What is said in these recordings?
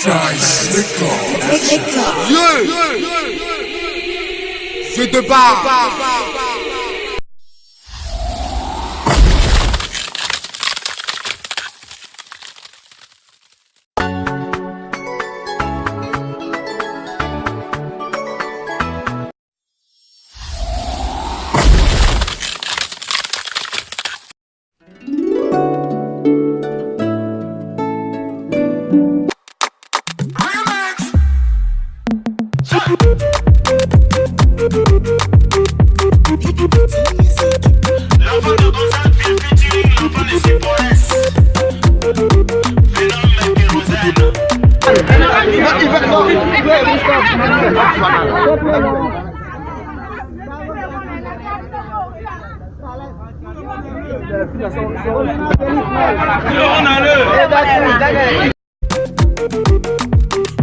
Je te parle.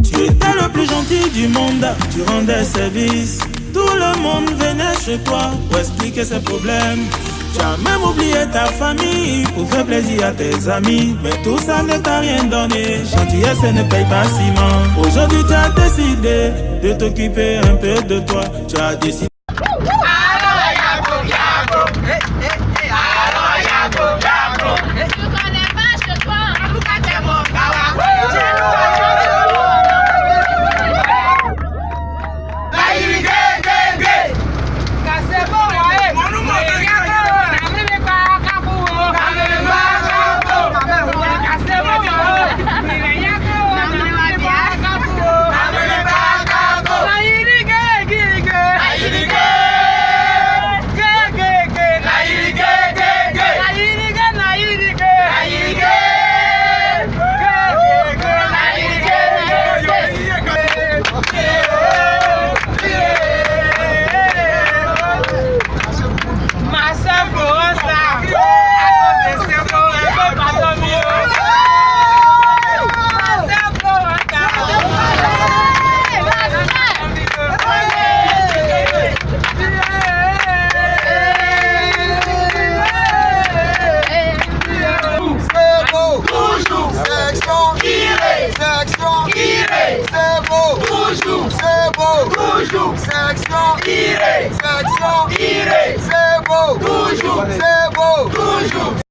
Tu étais le plus gentil du monde, tu rendais service. Tout le monde venait chez toi pour expliquer ses problèmes. Tu as même oublié ta famille pour faire plaisir à tes amis. Mais tout ça ne t'a rien donné, gentillesse ne paye pas ciment. Aujourd'hui tu as décidé de t'occuper un peu de toi. Tu as décidé.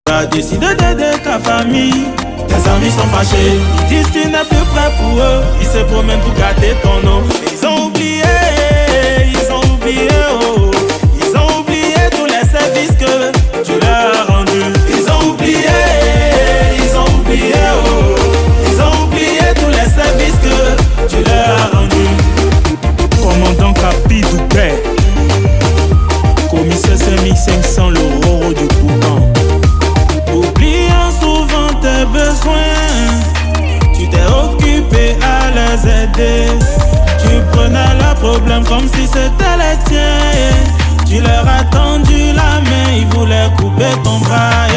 Tu as décidé d'aider ta famille. Tes amis sont fâchés, ils disent que tu n'es plus prêt pour eux. Ils se promènent pour gâter ton nom. Ils ont oublié, oh. Ils ont oublié tous les services que tu leur as rendus. Ils ont oublié, oh. Ils ont oublié tous les services que tu leur as rendus. Commandant Capi Doubet, commissaire 5500, le roro du Boucan. Oubliant souvent tes besoins, tu t'es occupé à les aider. Tu prenais leurs problèmes comme si c'était les tiens. Tu leur as tendu la main, ils voulaient couper ton bras.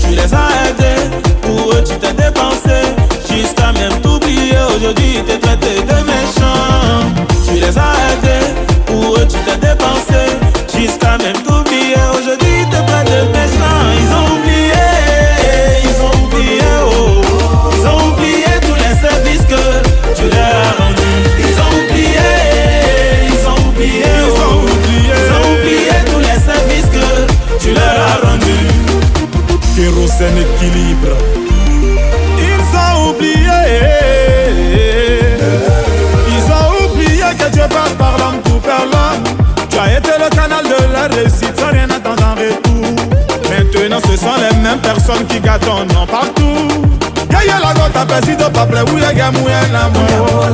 Tu les as aidés, pour eux tu t'es dépensé, jusqu'à même t'oublier. Aujourd'hui ils te traitent de méchant. Tu les as aidés, pour eux tu t'es dépensé, jusqu'à même t'oublier. Aujourd'hui ils te traitent de méchant. Ils ont oublié, oh. Ils ont oublié tous les services que tu leur as rendus. Ils ont oublié, oh. Ils ont oublié tous les services que tu leur as rendus. Kérosène équilibre. Ils ont oublié. Ils ont oublié que Dieu passe par l'homme pour faire l'homme. Tu as été le canal de la réussite sans rien attendre en retour. Maintenant ce sont les mêmes personnes qui gâtent ton nom partout. Y'a la gote à Pessi de Paple, où y'a gamou y'a l'amour.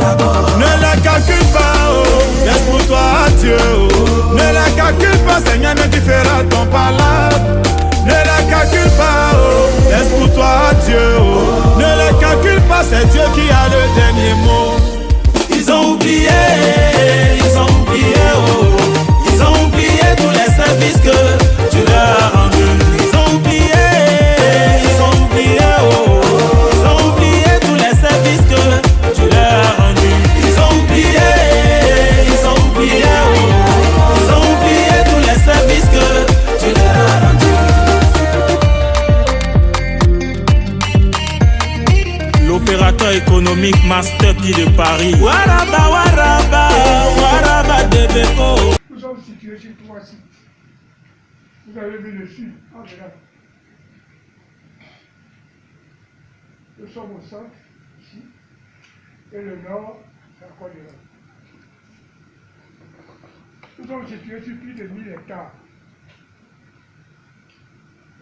Ne la calcule pas, oh, laisse pour toi Dieu, oh. Ne la calcule pas, Seigneur ne te fera ton palabre. Ne la calcule pas, oh, laisse pour toi Dieu, oh. Ne la calcule pas, c'est Dieu qui a le dernier mot. Ils ont oublié, oh. Ils ont oublié tous les services que tu leur as rendus. Ils ont oublié, oh. Ils ont oublié tous les services que tu leur as rendus. Ils ont oublié, oh. Ils ont oublié tous les services que tu leur as rendus. L'opérateur économique Mick Master P de Paris. Waraba, waraba, waraba de Beko. Nous sommes situés sur 3 sites. Vous avez vu le sud, en général. Nous sommes au centre, ici, et le nord, c'est à Côte d'Ivoire. Nous sommes situés sur plus de 1000 hectares.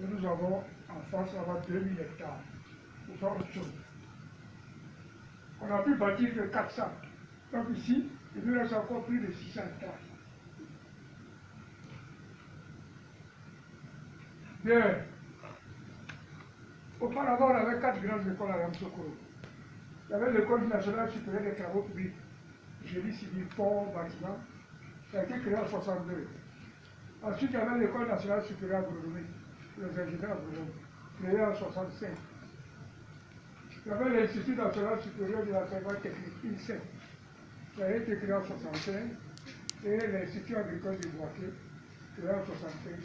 Et nous avons en face, on va 2000 hectares. Pour faire autre chose. On a pu bâtir que 400. Donc ici, il nous reste encore plus de 600 hectares. Bien. Auparavant, on avait 4 grandes écoles à Ramsokoro. Il y avait l'école nationale supérieure des travaux publics, génie civil, pont, bâtiment. Ça a été créé en 62. Ensuite, il y avait l'école nationale supérieure agronomie, les ingénieurs agronomes, créée en 65. Il y avait l'Institut national supérieur de l'enseignement technique, INSET, qui a été créé en 65, et l'Institut agricole du Boaké, créé en 65.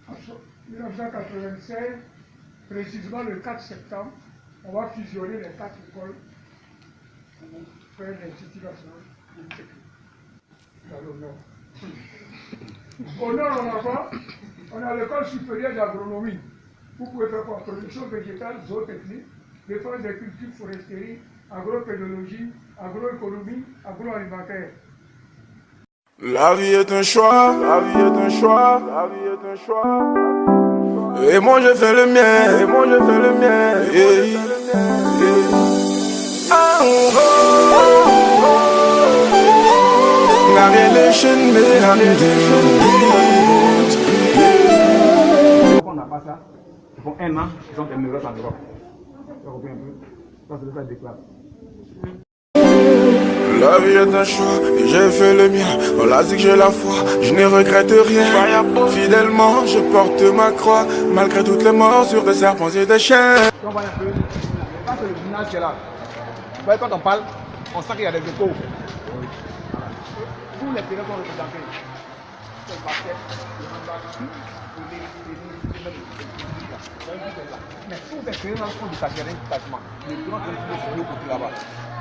En 1996, précisément le 4 septembre, on va fusionner les 4 écoles pour faire l'Institut national technique dans le nord. Au nord, on a l'école supérieure d'agronomie. Vous pouvez faire quoi? Production végétale, zootechnique, défense des cultures, foresterie, agropédologie, agroéconomie, agroalimentaire. La vie est un choix, la vie est un choix, la vie est un choix. Et moi je fais le mien, et moi je fais le mien. On n'a pas ça. Ils font 1 an, ils sont terminés en Europe. Ça revient un peu. Ça c'est ça déclare. La vie est un choix et j'ai fait le mien. On l'a dit que j'ai la foi, je ne regrette rien. Fidèlement, je porte ma croix, malgré toutes les morsures de serpents et de chiens. On voit un peu. Quand c'est le village qui est là, vous voyez, quand on parle, on sent qu'il y a des échos. Tous les terrains sont représentés. C'est le basket, le handball, mais tous les terrains sont du terrain quasiment. Les terrains sont de l'autre côté là-bas.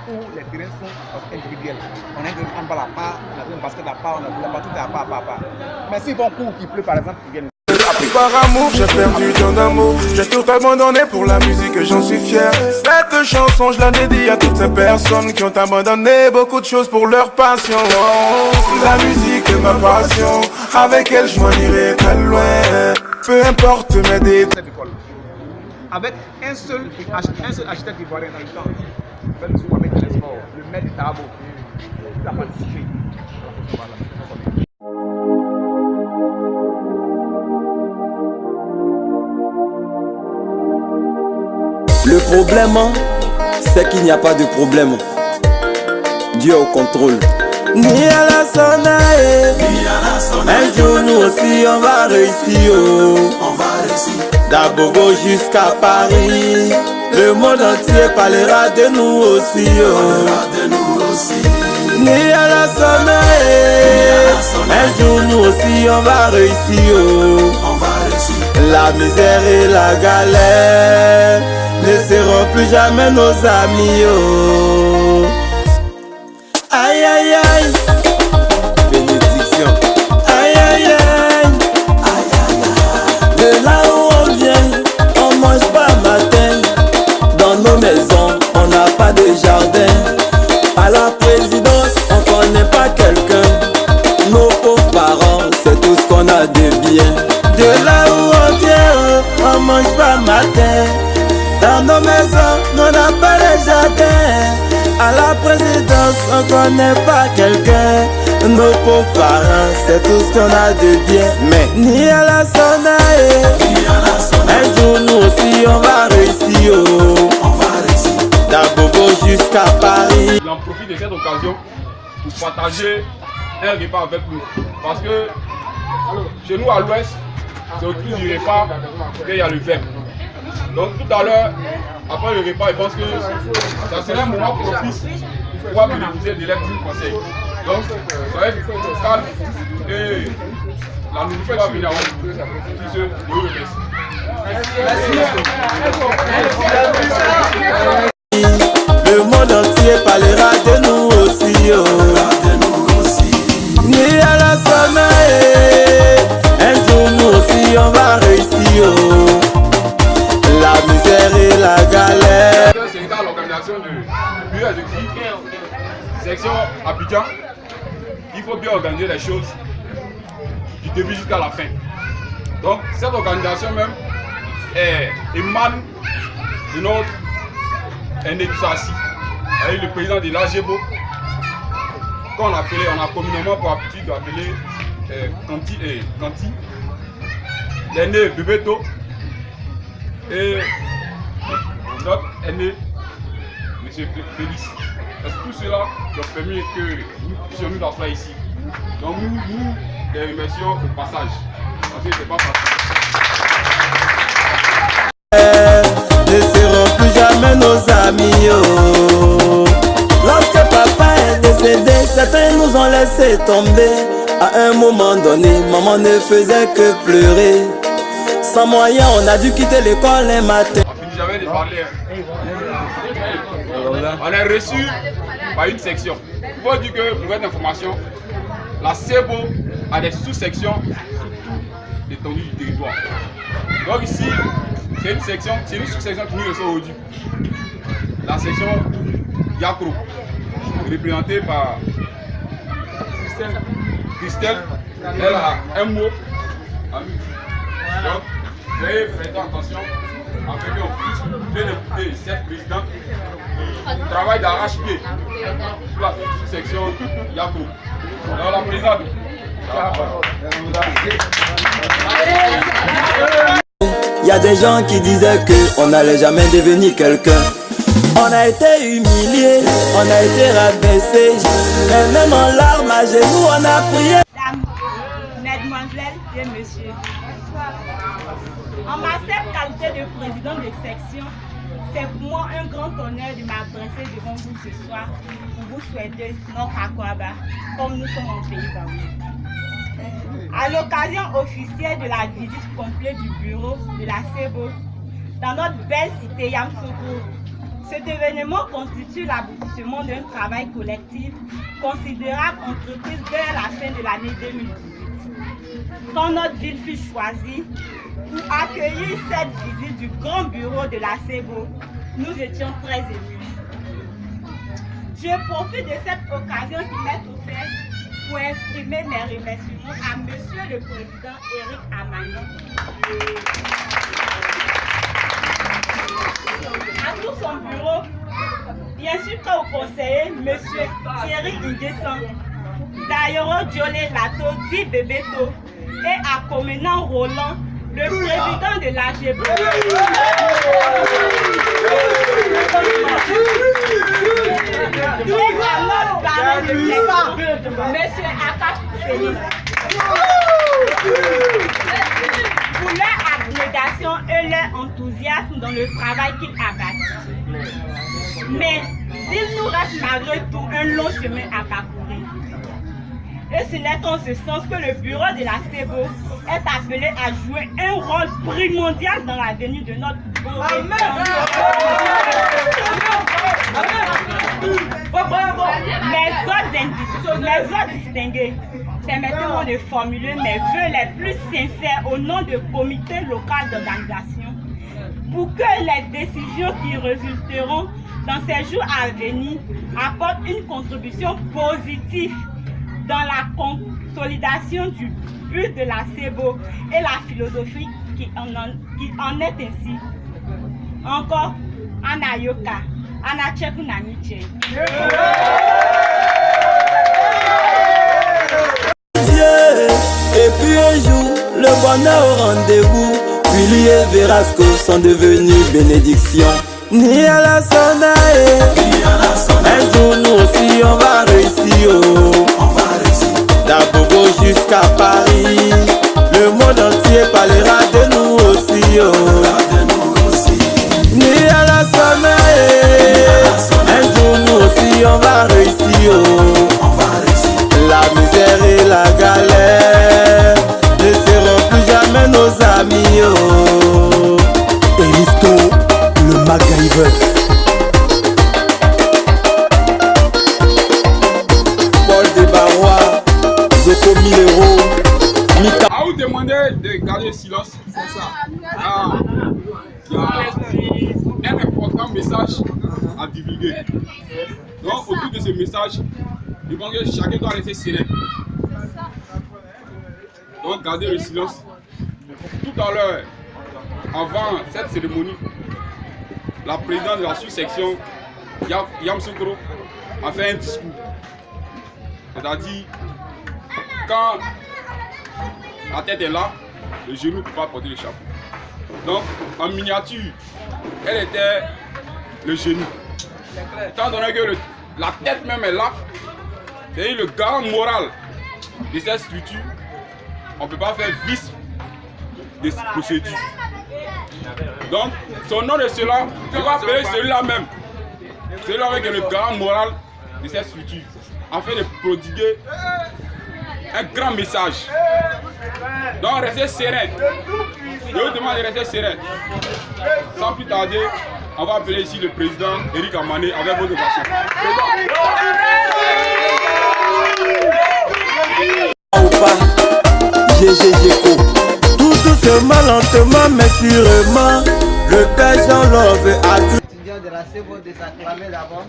Où les terrains sont individuels. On a un handball à part, on a un basket à part, on a tout à part, à part. Mais s'ils font cours qu'il pleut par exemple, ils viennent. Par amour, j'ai perdu tant d'amour. J'ai tout abandonné pour la musique et j'en suis fier. Cette chanson, je la dédie à toutes ces personnes qui ont abandonné beaucoup de choses pour leur passion. La musique est ma passion, avec elle je m'en irai très loin. Peu importe mes détails. Avec un seul architecte ivoirien dans le temps, le maître Tabo, il a participé. Le problème, c'est qu'il n'y a pas de problème. Dieu au contrôle. Ni à la Sonae, un jour nous aussi on va réussir. On va réussir. D'Abobo jusqu'à Paris, le monde entier parlera de nous aussi. Ni à la Sonae, un jour nous aussi on va réussir. On va réussir. La misère et la galère ne seront plus jamais nos amis. Oh. Aïe aïe aïe, bénédiction. Aïe aïe aïe, de là où on vient, on mange pas matin. Dans nos maisons, on n'a pas de jardin. À la présidence, on connaît pas quelqu'un. Nos pauvres parents, c'est tout ce qu'on a de bien. De là où on vient, on mange pas matin. Dans nos maisons, on n'a pas de jardin. À la présidence, on connaît pas quelqu'un. Nos pauvres parents, c'est tout ce qu'on a de bien. Mais ni à la Sonae, un jour nous aussi on va réussir. On va réussir. D'Abobo jusqu'à Paris. J'en profite de cette occasion pour partager un repas avec nous. Parce que chez nous à l'ouest, c'est autour du repas qu'il y a le vin. Donc tout à l'heure, après le repas, je pense que ça serait un moment propice pour pouvoir bénéficier de l'aide du conseil. Donc, ça va être calme et la nourriture va venir avant. Je vous remercie. l'organisation du bureau exécutif, section Abidjan, il faut bien organiser les choses du début jusqu'à la fin. Donc cette organisation même émane de notre Ndoussassi, avec le président de l'AGEBO, qu'on appelait, on a communément pour habitude d'appeler Kanti, l'aîné Bebeto et notre aîné M. Félix. Parce que tout cela nous permet que nous puissions nous asseoir ici. Donc nous les remercions au passage. Parce que c'est pas facile. Ne seront plus jamais nos amis. Oh. Lorsque papa est décédé, certains nous ont laissé tomber. À un moment donné, maman ne faisait que pleurer. Sans moyen, on a dû quitter l'école un matin. J'avais de parler. On est reçu par une section. Il faut dire que, pour votre information, la CEBO a des sous-sections sur toute l'étendue du territoire. Donc ici, c'est une section, c'est une sous-section qui nous reçoit aujourd'hui. La section Yakro, représentée par Christelle. Elle a un mot à nous. Donc, veuillez faire attention afin qu'on puisse bien écouter cette présidente qui travaille d'arrache-pied sur la sous-section Yakro. Alors la présidente. Il y a des gens qui disaient qu'on n'allait jamais devenir quelqu'un. On a été humilié, on a été rabaissé, mais même en larmes à genoux, on a prié. Mesdames, mesdemoiselles et messieurs, en ma simple qualité de président de section, c'est pour moi un grand honneur de m'adresser devant vous ce soir pour vous souhaiter notre Akwaba, comme nous sommes en pays Baoulé. À l'occasion officielle de la visite complète du bureau de la CEBO dans notre belle cité Yamsoukro, cet événement constitue l'aboutissement d'un travail collectif considérable entrepris dès la fin de l'année 2018. Quand notre ville fut choisie pour accueillir cette visite du grand bureau de la CEBO, nous étions très émus. Je profite de cette occasion qui m'est offerte pour exprimer mes remerciements à Monsieur le Président Eric Amani, à tout son bureau, bien sûr au conseiller Monsieur Thierry Nguessan, Daïro Diolé Lato, dit Bebeto, et à Comenan Roland, le président de l'AGEBO. Et à notre parent de section, Monsieur Akat Félix. Pour leur abnégation et leur enthousiasme dans le travail qu'ils abattent. Mais il nous reste malgré tout un long chemin à parcourir. Et ce n'est qu'en ce sens que le bureau de la CEBO est appelé à jouer un rôle primordial dans la venue de notre mes autres distingués, permettez-moi de formuler mes vœux les plus sincères au nom du comité local d'organisation pour que les décisions qui résulteront dans ces jours à venir apportent une contribution positive dans la consolidation du but de la CEBO et la philosophie qui en est ainsi. Encore, Anayoka, Anachekunaniche. Et puis un jour, le bonheur au rendez-vous, puis lui et Verasco sont devenus bénédictions. Ni à la Sonae, un jour nous aussi on va réussir. D'Abobo jusqu'à Paris, le monde entier parlera de nous aussi. Ni à la Sonae, un jour nous aussi on va réussir. La misère et la galère ne seront plus jamais nos amis. Eristo, le MacGyver. Paul Desbarrois, Zoko Milero, Mika. À vous demander de garder le silence. messages à divulguer. Donc, autour de ces messages, je pense que chacun doit rester serein. Donc, gardez le silence. Tout à l'heure, avant cette cérémonie, la présidente de la sous-section, Yamsoukro, a fait un discours. C'est-à-dire, quand la tête est là, le genou ne peut pas porter le chapeau. Donc, en miniature, elle était le genou. Étant donné que la tête même est là, c'est le garant moral de cette structure, on ne peut pas faire vice de cette procédure. Donc, son nom de cela, je vais appeler celui-là même. Celui-là même qui est le garant moral de cette structure, afin de prodiguer un grand message. Donc, restez serein. Je vous demande de rester serein. Sans plus tarder, on va appeler ici le président Eric Amané avec votre patient. Ou pas, GGGO. Tout doucement, lentement, mais sûrement, le père Jean Love a tout. Étudiants de la CEVO de s'acclamer d'abord.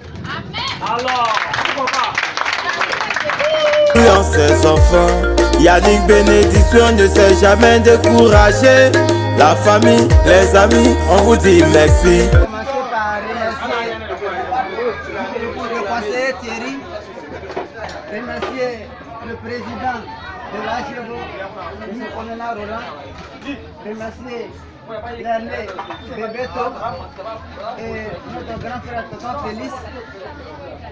En ses enfants, Yannick bénédiction ne s'est jamais découragé. La famille, les amis, on vous dit merci. Commencer par remercier le conseiller Thierry, remercier le président de la CEVO, M. Colonel Roland, remercier Lerné Bebeto et notre grand frère Tonton Félix.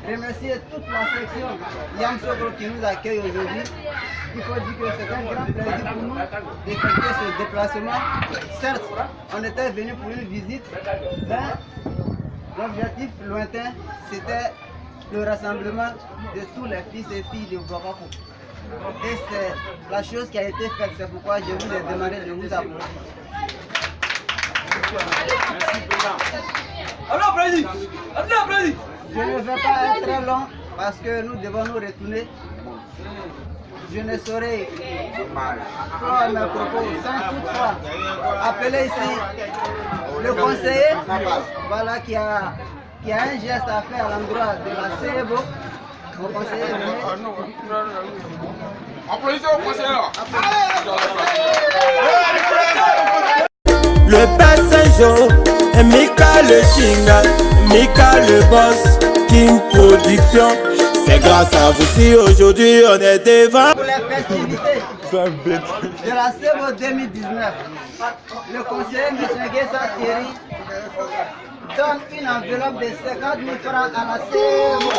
Remercier toute la section Yamsoukro qui nous accueille aujourd'hui. Il faut dire que c'est un grand plaisir pour nous d'effectuer ce déplacement. Certes, on était venu pour une visite, mais l'objectif lointain, c'était le rassemblement de tous les fils et filles de Bokako. Et c'est la chose qui a été faite, c'est pourquoi je vous ai demandé de vous applaudir. Merci, président. Alors, président. Je ne vais pas être très long parce que nous devons nous retourner. Je ne saurais clore mes propos sans toutefois appeler ici le conseiller, voilà, qui a un geste à faire à l'endroit de la CEVO. Mon conseiller Applaudissez au conseiller là. Le père Saint-Jean, Mika le Chinga, Mika le boss, King Production. C'est grâce à vous si aujourd'hui on est devant. pour les festivités de la CEVO 2019. Le conseiller M. Guessa Thierry donne une enveloppe de 50 000 francs à la CEVO.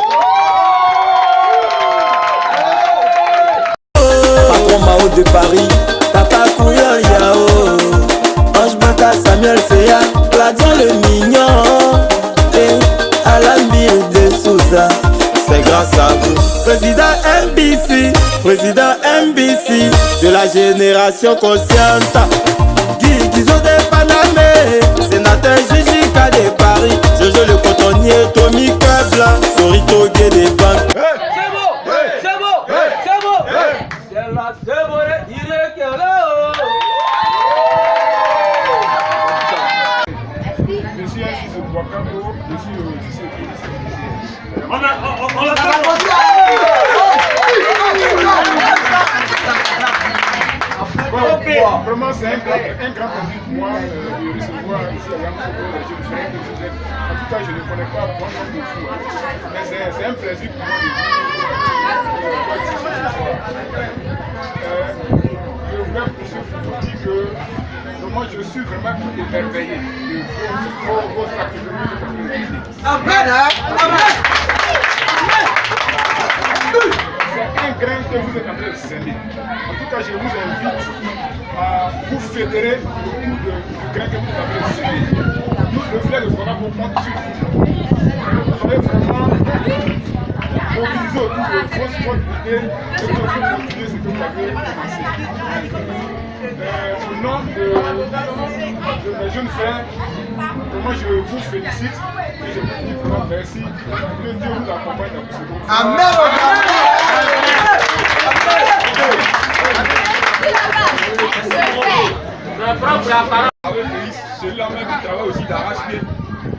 Patron Mao de Paris, Papa Kouya Yao, Ange Baka Samuel Seya, Gladion le Mignon et Alan Bill de Souza. C'est grâce à vous, président MBC de la génération consciente. Guy Guizot de Panamé, sénateur Gigi K de Paris, Jojo le cotonnier, Tommy Cœur Blanc, Sorito Gué des banques. Monsieur Assis Bokako, monsieur Vraiment, c'est un grand plaisir pour moi de recevoir ici à Yamsoukro les jeunes frères que je aime. En tout cas, je ne connais pas vraiment de vous, mais c'est un plaisir pour moi de voir ici ce soir. Je voudrais pour dire que moi je suis vraiment émerveillé de vos sacrifices que vous avez réalisés. C'est un grain que vous êtes en train de semer. En tout cas, je vous invite à vous fédérer autour du grain que vous avez semé. Nous, le frère de Sora, pour compte sur vous. Vous serez vraiment mobilisés autour de votre idée et vous allez continuer ce que vous avez commencé. Au nom de mes jeunes frères, vraiment je vous félicite et je vous dis vraiment merci. Que Dieu vous accompagne dans ce groupe. Amen. Avec Félix, celui-là même qui travaille aussi d'arrache-pied,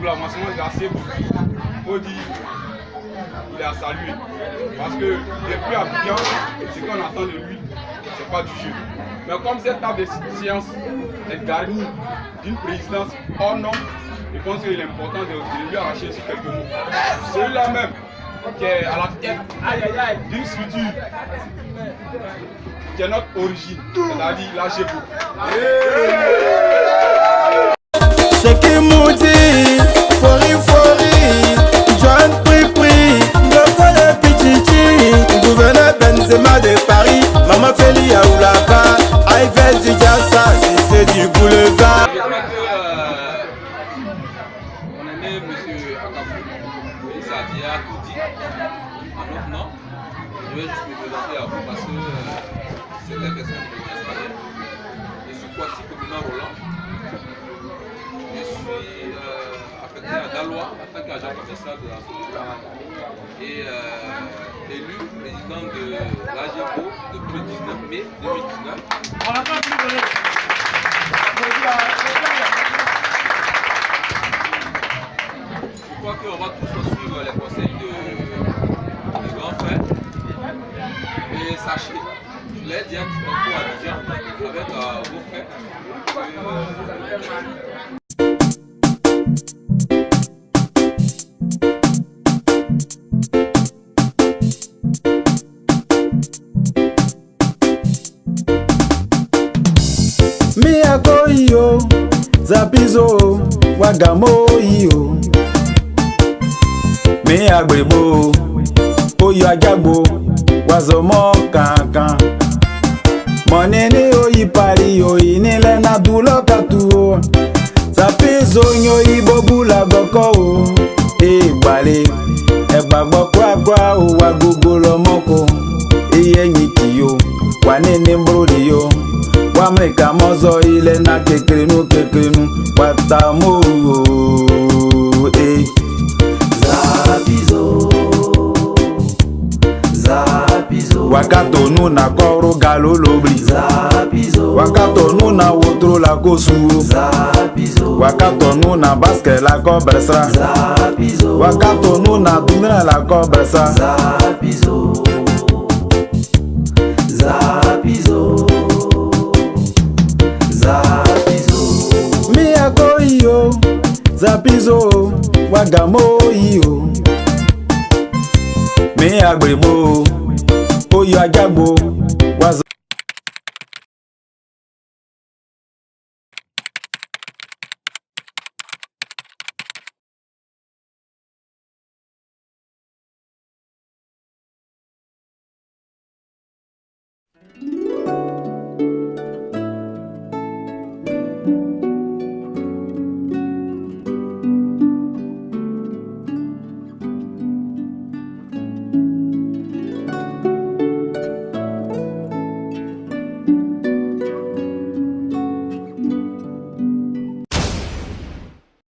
proclamation d'Assé, faut dire il est à saluer. Parce que depuis Abidjan, ce qu'on attend de lui, c'est pas du jeu. Mais comme cette table de science est garnie d'une présidence hors norme, je pense qu'il est important de lui arracher sur quelques mots. Celui-là même qui est à la tête d'une structure qui est notre origine, c'est-à-dire la GEPO. Ce qui m'a dit, Fori, John Pri, Glocole Pichichi, gouverneur Benzema de Paris, Maman Feli Aoulaka, Ives du Jassa, si c'est du boulevard. On est né, monsieur Akafou, et ça dit à tout dit, en notre nom. Je vais juste me présenter à vous parce que c'est la personne de l'Espagnol. Je suis Kwasi Communal Roland. Je suis affecté à Dalois en tant qu'agent commercial de la société et élu président de l'AGEPO depuis le 19 mai 2019. Je crois qu'on va tous suivre les conseils de grands frères. Et sachez, je l'ai dit un petit peu à Abidjan avec vos frères. Miyako iyo, Zapizo, Wagamo iyo. Miyagbebo, Oyo Ajagbo, Wazomo Kankan. Monene oyi pari oyi nile na dulo katu. Zapizo nyo ibobula goko o. Egbale, egbagbo kwa o wa gogo lomoko. Iye nyikiyo, wanene mbrodi yo. Wamrika mozo ile na kekrenu watamo Zapizo Wakatonu na koro galo lobri Wakatonu na wotro la kosu Wakatonu na basket la kobresra Wakatonu na dumina la kobresra Miyako iyo, Zapizo, Wagamo iyo. Miyagbebo, Oyo Ajagbo, Wazo.